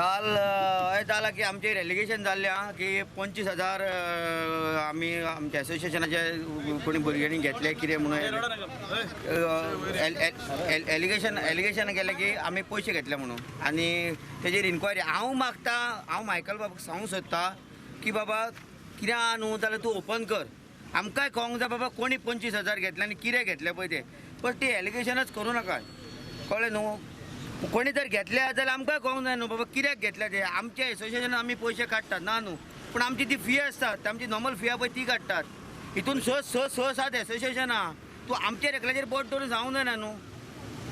काल हे जालां की आमचे रेलिगेशन जाल्लें की 25,000 आमी आमच्या एसोसिएशनाचे कोणी भुरग्यांनी घेतले कितें म्हणून एलिगेशन केलें की आमी पयशे घेतले म्हणून आनी तेजेर इन्क्वायरी हांव मायकल बाबाक सांगूंक सोदतां की बाबा कितें आहा न्हू जाल्यार तूं ओपन कर आमकांय कळोंक जाय बाबा कोणी 25,000 घेतले आनी कितें घेतले पळय ते पण ती एलिगेशनच करूं नाका कळ्ळें न्हू कोणी जर घेतले जाल्यार आमकांय कळोंक जाय न्हू बाबा कित्याक घेतले ते आमच्या एसोसिएशनान आमी पयशे काडटात ना न्हू पूण आमची ती फी आसता आमची नॉर्मल फी आहा पळय ती काडटात हितून स सात एसोसिएशन आहा तूं आमच्या एकल्याचेर बोट दवरून जावंक जायना न्हू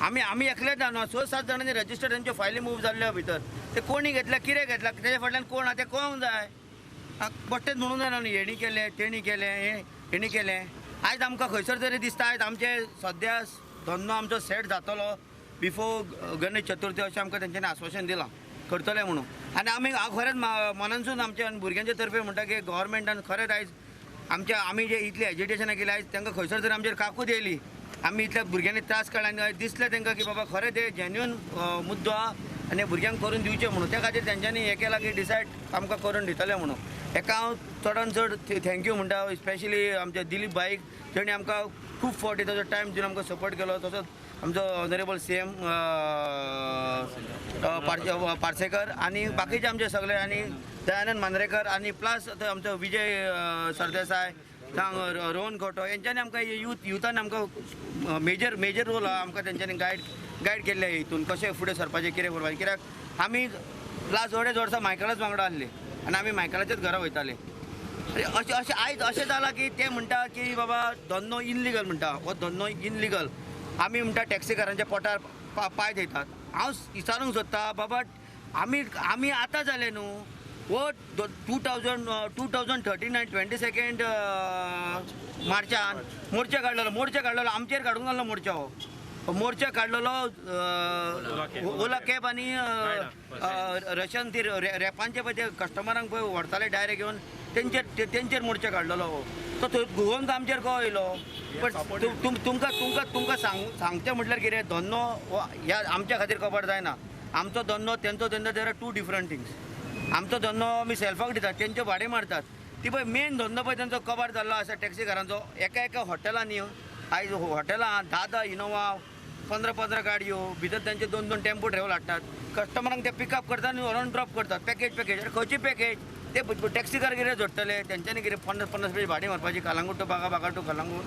आमी एकलेच ना न्हू 6-7 जाणांनी रजिस्टर तांच्यो फायली मूव जाल्ल्या भितर ते कोणी घेतल्या कितें घेतल्या तेच्या फाटल्यान कोण आहा तें कळोंक जाय बट्टेच म्हणूंक जायना न्हू हेणी केलें तेणी केलें हेणी केलें आयज आमकां खंयसर तरी दिसता आयज आमचे सद्या धंदो आमचो सेट जातलो बिफोर गणेश चतुर्थी अशें आमकां तेंच्यांनी आश्वासन दिलां करतले म्हणून आनी हांव खरेंच मनानसून आमच्या भुरग्यांच्या तर्फे म्हणटा की गव्हर्मेंटान खरेंच आयज आमी जे इतले एज्युटेशनाक केले आयज तांकां खंयसर तरी आमचेर काकूत येयली आमी इतल्या भुरग्यांनी त्रास काडला आनी दिसलें तांकां की बाबा खरें ते जेन्युन मुद्दो आहा आनी भुरग्यांक करून दिवचें म्हणून त्या खातीर तेंच्यांनी हें केलां की डिसायड आमकां करून दितले म्हणून हेका हांव चडान चड थँक्यू म्हणटा स्पेशली आमच्या दिलीप बाईक तेणी आमकां खूब फावटी ताजो टायम दिवन आमकां सपोर्ट केलो तसोच आमचो ऑनरेबल CM पार्सेकर आनी बाकीचे आमचे सगळे आनी दयानंद मांद्रेकर आनी प्लस आमचो विजय सरदेसाय जावं रोहन खोटो हेंच्यांनी आमकां युथान आमकां मेजर रोल आहा आमकां तेंच्यांनी गायड केल्ले हितून कशें फुडें सरपाचें कितें करपाचें कित्याक आमी लास्ट अडेच वर्सां मायकलाच वांगडा आसले आनी आमी मायकलाचेच घरा वयताले अशें आयज अशें जालां की ते म्हणटा की बाबा धंदो इनलिगल म्हणटा हो धंदो इनलिगल आमी म्हणटा टॅक्सीकारांच्या पोटार पांय थेयतात हांव विचारूंक सोदतां बाबा आमी आतां जाले न्हू हो 2013 आनी 22 मार्चान मोर्चे काडलेलो आमचेर काडूंक नासलो मोर्चे काडलेलो ओला कॅब आनी रशियन ती रॅपांचे पळय ते कस्टमरांक पळय व्हरताले डायरेक्ट घेवन तेंचेर मोर्चे काडलेलो तो घुंवोन आमचेर कळो येयलो पण तुमकां सांगचें म्हटल्यार कितें धंदो ह्या आमच्या खातीर कबर जायना आमचो धंदो तेंचो धंदो there are two different things आमचो धंदो आमी सेल्फाक दितात तेंचे भाडे मारतात ती पळय मेन धंदो पळय तेंचो कबार जाल्लो आसा टॅक्सीकारांचो एका हॉटेलांनी आयज हॉटेलां 10 इनोवा 15 गाडयो भितर तेंचे 2 टेम्पो ट्रॅव्हल हाडटात कस्टमरांक ते पिकअप करतात आनी व्हरोन ड्रॉप करतात पॅकेज खंयची पॅकेज ते टॅक्सीकार कितें जोडटले तेंच्यांनी कितें 50 रुपया भाडी मारपाची कलंगूट टू बागा टू कलंगूट